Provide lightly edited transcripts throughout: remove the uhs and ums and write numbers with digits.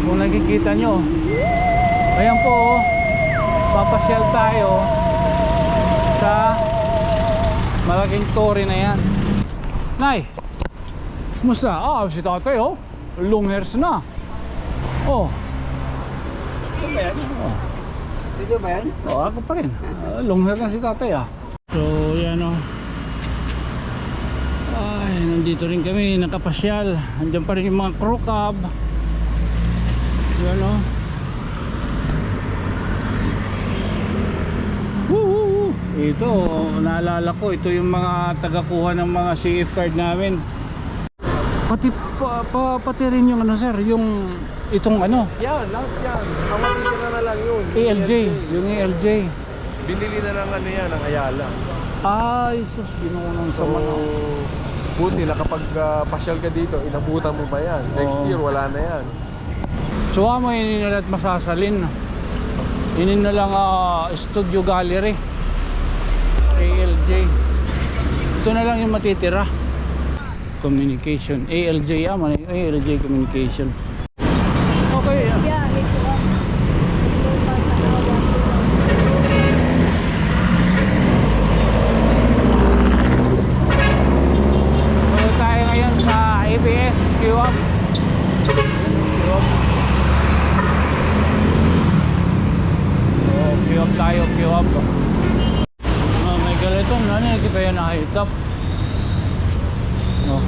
Kung nakikita nyo, ayan po oh, papasyal tayo sa malaking tore na yan. Nay, kumusta? Si tatay oh, long hairs na. Oh, Ito ba yan? Ito ba yan? ako pa rin. Long hair na si tatay ah. So yan oh, ay, nandito rin kami, nakapasyal. Andiyan pa rin yung mga crew cab. Yan oh. Woo! Ito, naalala ko, ito yung mga tagakuha ng mga CF card namin. Pati rin yung ano sir, yung itong ano, Yan, lahat yan. Kamatid na lang yun. ALJ, yung ALJ. Binili na lang ano yan, ang Ayala. Ay, sus, ginunong sa mga. Buti na kapag pasyal ka dito, inabutan mo ba yan? Next year, wala na yan. Suwa mo yun na at masasalin. Yun na lang studio gallery. ALJ. Ito na lang yung matitira. Communication. ALJ ALJ communication. Okay. Yeah, ito lang. Punta tayo ngayon sa ABS Q-Up. Q-Up tayo, Q-Up. May galiton, ano yung kita yan nakahitap. Oh.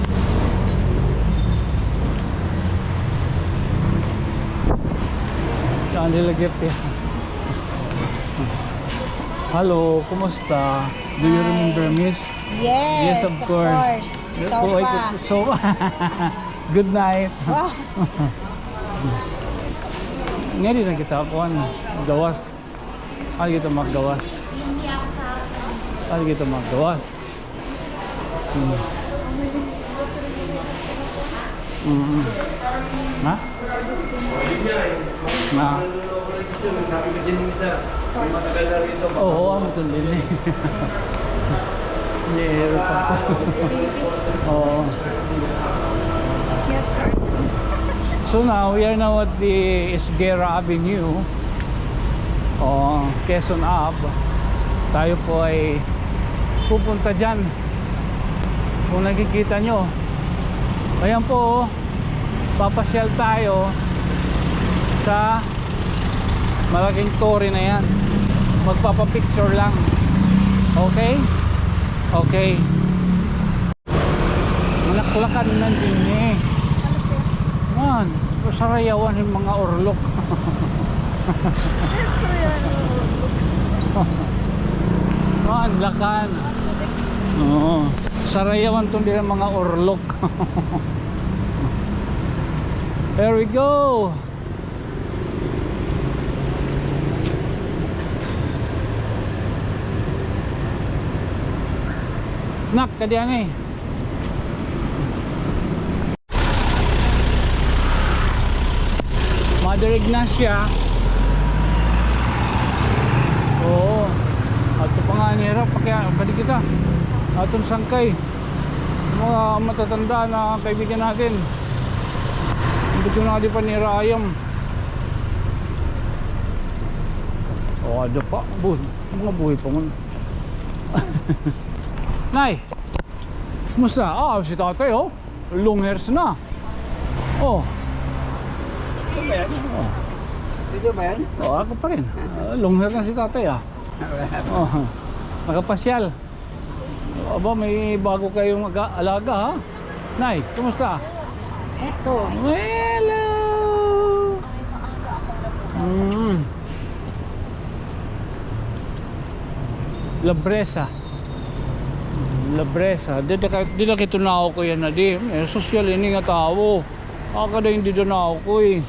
Saan nila gift eh. Hello, kumusta? Do you remember Miss? Yes, Of course. So, good night. Wow. Ngayon na kita kuan gawas. Ano kita maggawas? Ano kita maggawas? Na? Na? Sabi kasi nung isa, matagal na rito. Oo, ano ito din eh. Hindi, pa. Oo. So now, we are now at the Esguerra Avenue, Quezon Ave. Tayo po ay pupunta dyan. Kung nakikita nyo, ayan po, papasyal tayo sa malaking tore na yan. Magpapapicture lang. Okay? Okay. Naklakan na din eh. Man, sarayawan yung mga orlok. Man, lakan. Oo. Sarayawan itong din mga orlok. There we go. Nak, kadiyan eh. Mother Ignacia. Oo. Ato pa nga nira, pati kita. Atong sangkay. Mga matatanda na kaibigan natin. Hindi ko na di pa nirayam. O, ada pa. Mga buhay pa man. Nay, kumusta? Si tatay oh, long hairs na. Oh. Ito ba yan? Ito ba yan? Ako pa rin. Long hair na si tatay ah. Oh, nakapasyal. Aba, may bago kayong alaga ha? Nay, kumusta? Ito. Hello! Labresa. Di na kito na ako yan na di. Social ini nga tao. Aka na hindi doon ako ko eh.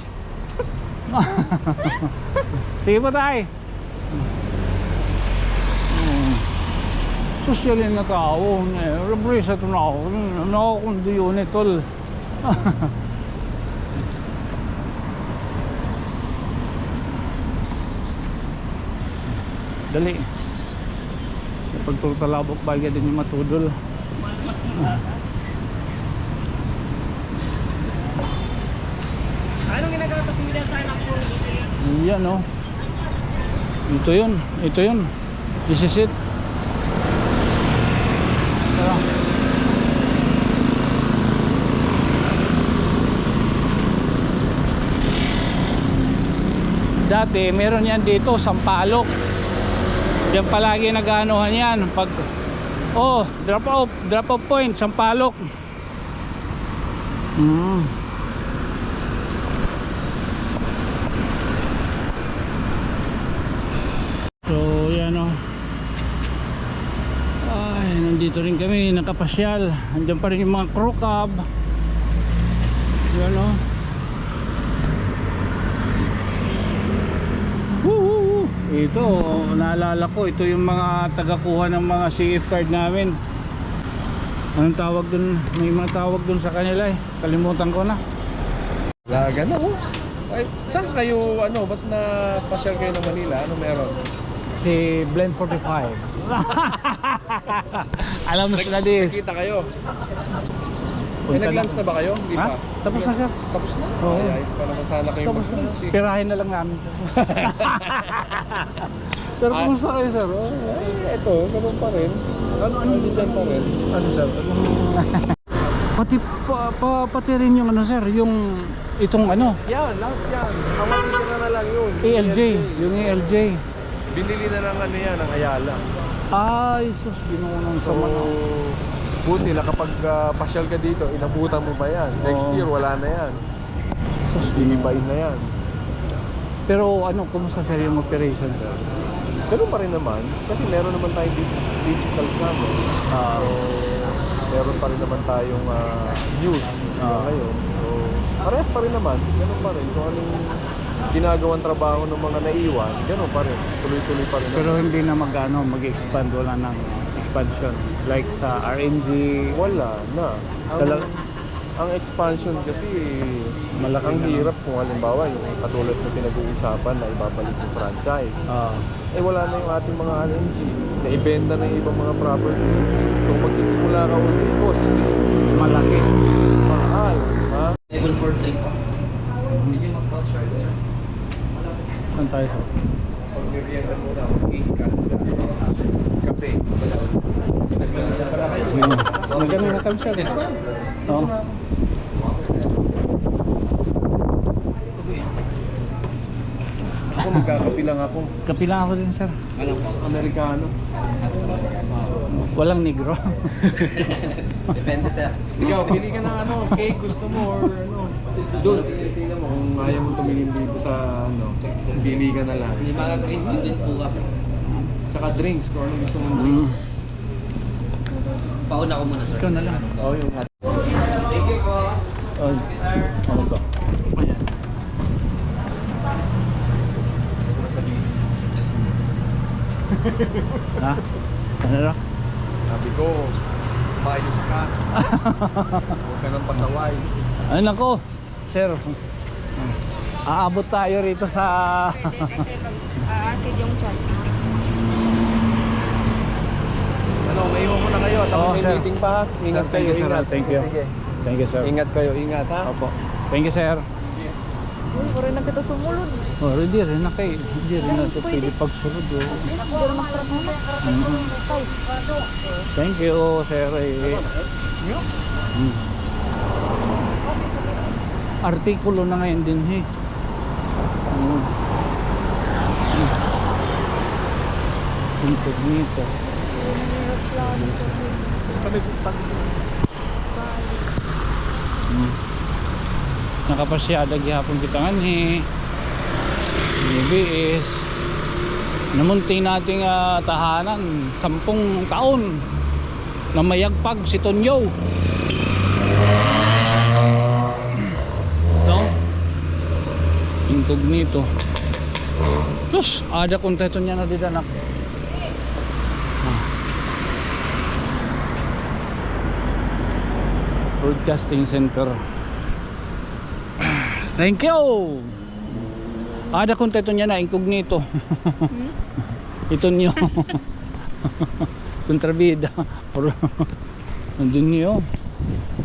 Sige pa tayo. Social ini nga tao. Labresa ito na ako. Nakakundi yun eh tol. Dali. Pagtutalabok bagay din yung matudol. Anong ginagawa Yan oh. Ito yun. Ito yun. This is it. Tara. Dati meron yan dito, Sampaloc. Yan palagi nag-aanohan yan pag drop off point, Sampaloc. So yan o. Ay, nandito rin kami, nakapasyal. Andiyan pa rin yung mga crew cab. Yan o. Ito, naalala ko, ito yung mga tagakuha ng mga CF card namin. Anong tawag dun? May mga tawag dun sa kanila eh. Kalimutan ko na. Laga na oh. Ay, saan kayo, ba't na pasyal kayo ng Manila? Ano meron? Si Blend 45. Alam mo sila dis. Nakita kayo? May nag-lunch na ba kayo? Hindi Ha? pa? Tapos na sir. Tapos na? Oo. Ay, pa naman sana kayo Tapos na. mag-lunch eh. Pirahin na lang namin. Sir, kumusta kayo sir? Eto, ganun pa rin. Ano dyan pa rin? Ano sir? Pati rin yung ano sir, yung itong ano, Yan, lahat yan. Hawakin na lang yun. ALJ, yung ALJ. Binili na lang yan, ang Ayala. Ay, sus, ginunong sa So, mga. buti na kapag pasyal ka dito, inabutan mo pa yan. Next Oo. year, wala na yan. Sus, Limibayin na yan. Pero ano, kumusta sir yung operation sir? Ganun pa rin naman. Kasi meron naman tayong digital channel. So, meron pa rin naman tayong news ngayon. So, parehas pa rin naman. Ganun pa rin. Kung anong ginagawang trabaho ng mga naiwan, ganun pa rin. Tuloy-tuloy pa rin. Pero hindi na mag-expand, wala nang expansion. Like sa RNG, Wala na. Talag- Ang expansion kasi Malaki ang na, hirap kung halimbawa yung katulad na pinag-uusapan na ibabalik yung franchise. Wala na yung ating mga RNG. Naibenta na yung ibang mga property. Kung magsisimula ka ulit, boss, hindi malaki. mahal. Ha? Level 4 po. Sige mag-voucher. Saan tayo sir? Pag merienda muna, kape. Maganda na kami sir. Oo. Ako magkakape lang ako. Kapi lang ako din sir. Ano po? Amerikano. Walang negro. Depende sir. Ikaw, pili ka ng cake gusto mo or Doon, tingnan mo kung ayaw mo tumingin dito sa pili ka na lang. May mga green tea din po kami. Tsaka drinks, kung ano gusto mong drinks. Pauna ko muna sir. Ikaw na lang. Oo, yung hot. Thank you po. Ano to? Ha? Ano na? Sabi ko, mayos ka. Huwag ka nang pasaway. Ay nako, sir. Aabot tayo rito sa Aasid yung chat. May iwan mo na kayo. Tapos Oo, may sir. meeting pa ha. Ingat Thank kayo, you, sir. ingat. Thank you. Sige. Thank you sir. Ingat kayo, ingat ha. Opo. Thank you sir. Uy, rin na kita sumulod. Oh, hindi rin na kayo. Hindi rin na ito pwede pagsunod. Oh. Hindi na magtrabaho. Thank you sir. Artikulo na ngayon din eh. Incognito. Nakapasyada gihapon kita ngani. BBS. Namunti nating tahanan 10 taon na mayagpag si Tonyo. No? Incognito. Sus, ada konteto niya na didanak. Broadcasting Center. Thank you. Ada konteto niya na incognito. Ito niyo. Kontrabida. Nandun niyo.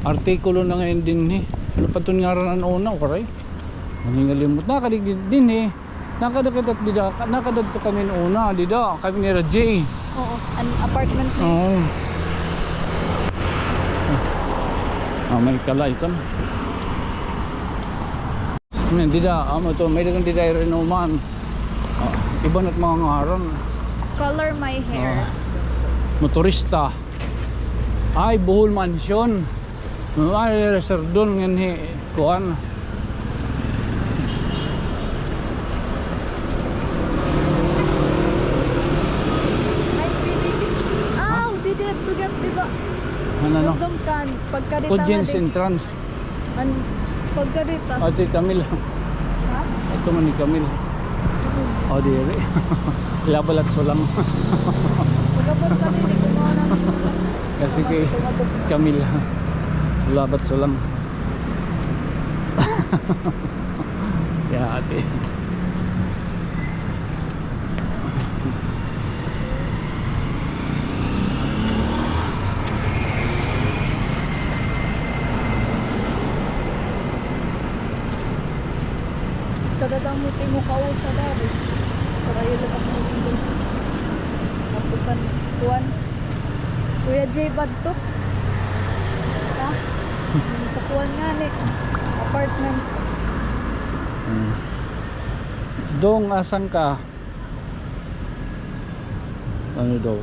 Artikulo na ngayon din eh. Ano pa ito nga rin ang una, okay? Nangingalimot. Nakadigid din eh. Nakadagat dida. Nakadagto kami una. Dida. Kami ni Rajay. Oo, an apartment na. Oo. May kalaitan. Dida. Ito. May dagang dida rin naman. Iba na't mga ngaran. Color my hair. Motorista. Ay, Bohol Mansion. Ay, serdon nga ni kuan. Ah, did it forget, diba? Ano? Dugdong kan, pagkadita Audience entrance. Pagkadita. Ito yung Camille. Ha? Ito man ni Camille. O, diri. Labalat so lang. Pagkabot kami, di ko mga namin. Kasi kay Camille. Labat so lang. Kaya ate. Kadadang mo tingo ka sa dari. Para yun lang ako dito. Tapusan, tuwan. Kuya J. Badto. Ha? Tapuan nga ni. Apartment. Dong, asan ka? Ano daw?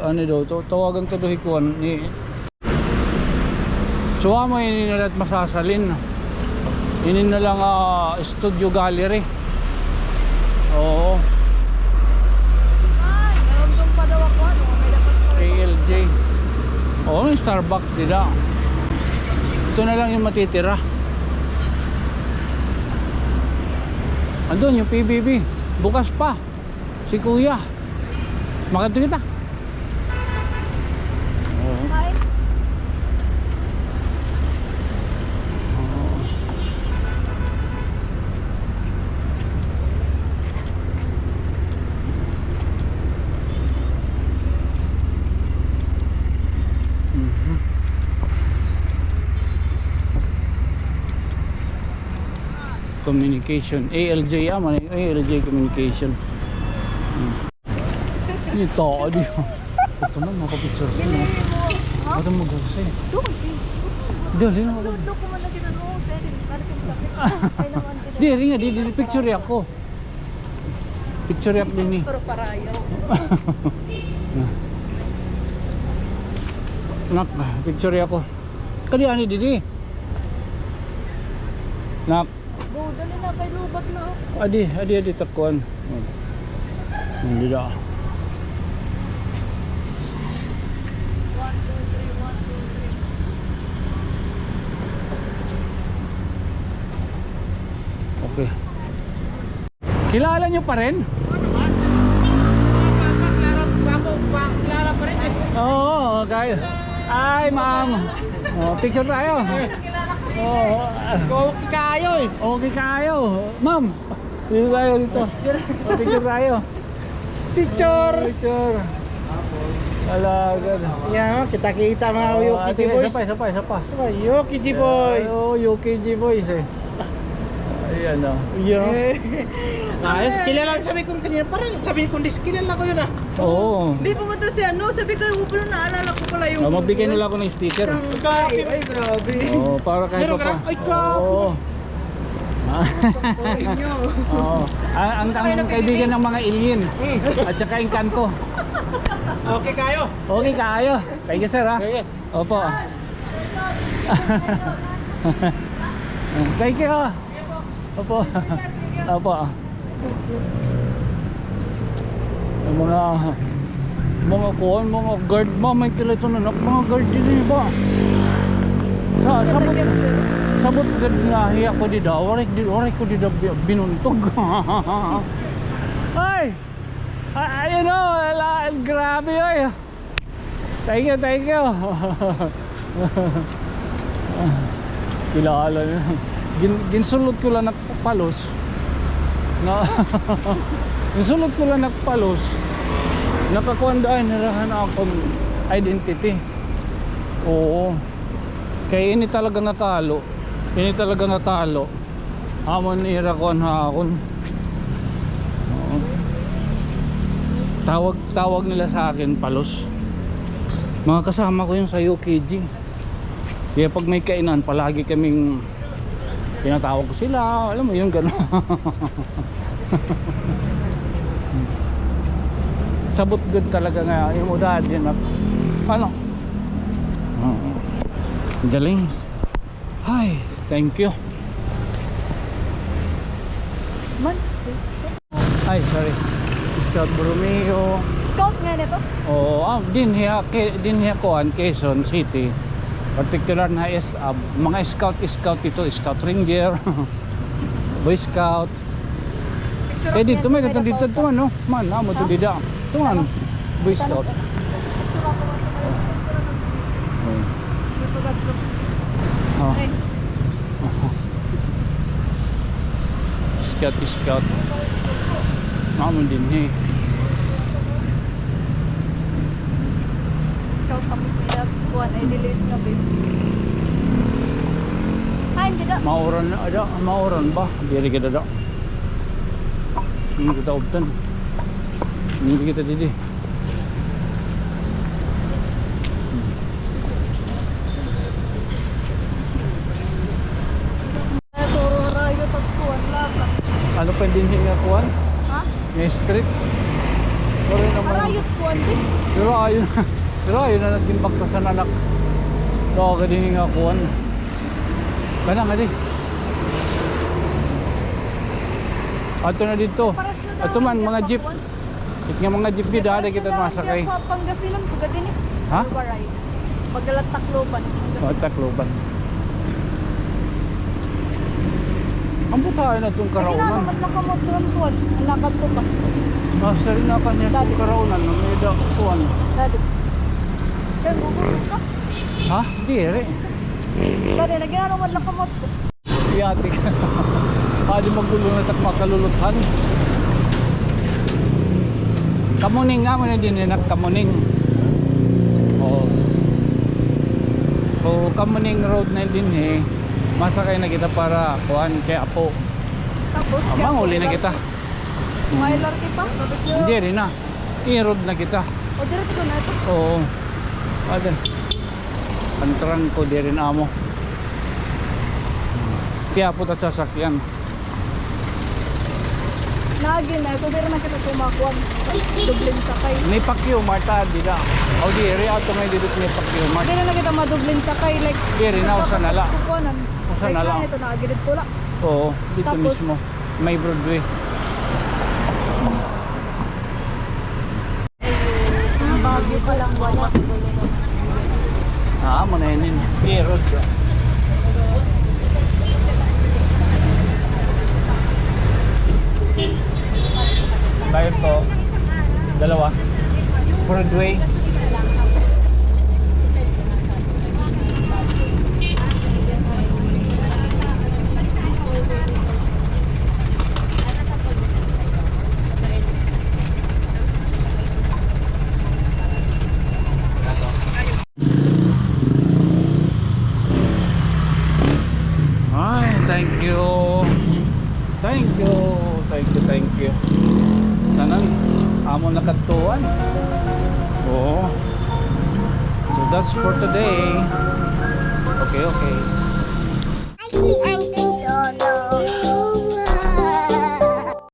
Ano daw? Tawagan to doon kuan ni. Suwa mo yun nalat masasalin. Ini na lang studio gallery. Oo. Ay, narundong pa daw ako. Ano? May dapat pa rin. ALJ. Oo, may Starbucks dila. Ito na lang yung matitira. Andun yung PBB. Bukas pa. Si Kuya. Makita kita. Oo. Kumain. Communication ALJ man ALJ communication. Ito di. Ito na makapicture ko no. Ano mo gusay? Doon. Dali na ako. Doon ko man na ginano. Sir, para kung sa ay naman Di ringa di picture ako. Picture yak din ni. pero parayaw. Nak picture ako. Kadi ani didi. Nak Go, dali na kay lubat na. adi takuan. Hindi da. 1, 2, 3, 1, 2, 3. Okay. Kilala nyo pa rin? Kilala pa rin eh. Oo, okay. Ay, ma'am. Oh, picture tayo. Oo. Okay kayo eh. Okay kayo. Ma'am, dito tayo dito. Oh, picture tayo. Picture. Picture. Alaga. Yan, kita-kita mga UKG boys. Isa pa. UKG boys. Oh, UKG boys eh. Ayan o. Ayos, kilala sabi ko kanina parang sabi ko kilala ko yun ah. Oo. Hindi pumunta si ano, sabi ko yung upulo naalala ko pala yung Magbigay nila ako ng sticker. Ay, grabe. Oo, para kahit Meron pa ka? Ay, grabe. Oo. Oo. Ang kaibigan ng mga alien. At saka Encanto. Okay kayo. Okay kayo. Thank you sir ha. Okay. Opo. Thank you. Opo. Opo. Ang mga kuwan, mga guard ba, may kilito na mga guard din ba? Sabot gad nga hiya ko di daw, oray ko di daw binuntog. Ay! Ayun o, grabe oy. Thank you. Kilala na. Ginsulot ko lang nagpalos. Ginsulot ko lang nagpalos. Nakakuandaan nirahan akong identity. Oo. Kaya ini talaga natalo. Amon irakon hakon. Oo. Tawag nila sa akin palos. Mga kasama ko yung sa UKG. Kaya pag may kainan, palagi kaming tinatawag ko sila. Alam mo yung gano'n. Sabot good talaga nga yung udad yun. Ano? Galing. Hi, thank you. Man, Ay, sorry. Scout Borromeo. scout nga nito. Oo, din hiya kuan Quezon City. Particular na mga scout ito, Scout Ranger, Boy Scout. Eh dito may dito no. Man, amo to dida. Tuman, Boy Scout. Oh. Ay, Scout. Amo din he. scout tapos nila kuan ay release na babe. Ay, hindi na. Mauran ba? Diri kita da. Hindi kita uptan. Hindi kita didi. Ay, turo rayo tatuan laka. Ano pa din nga kuan? Ha? May street. Pero naman. Marayot kuan din. Pero ayun na nagtimbak ka sa nanak. Ito ka din nga kuan. Kana nga di. Ato na dito. Ato man mga jeep. It nga mga jeep di dada kita masakay. Sa Pangasinan sugad din eh. Ha? Baray. Pagdalat Tacloban. Takloban. Ang butahan na itong Kasi karaunan. naman nakamotron kuan. Ang lakad ko pa. Nasa rin na kanya itong karaunan. Ang may kuan. Dati. Kaya gugulo ka. Ha? Di ere. Dati, nagyan naman nakamot ko. Iyati ka. Di magulo na tak makaluluthan. Kamuning nga mo na din kamuning. Oo. So Kamuning road na din masakay na kita para kuhan kay Apo. Tapos, Manghuli na kita. May larki pa. Hindi rin na. I-road na kita. O, direksyon na ito. Oo. Adan. Pantran ko di rin amo. Kaya po ta sasakyan. Nagin na ito. Dira na kita tumakuan. Dublin sakay. May pakyo Marta dida. O di rin ato may didot may pakyo Marta. Dira na kita madublin sakay. Like, Di rin na usa nala. kukuanan. Usa na lang. Ito nagilid ko lang. Oo, dito Tapos- mismo. May Broadway. Bagyo pa lang wala. Mo na yun. I-road. Bayad po. Dalawa. Broadway. Ay, thank you. Thank you. Tanan, amo nakatuan. Oo. So that's for today. Okay. Auntie,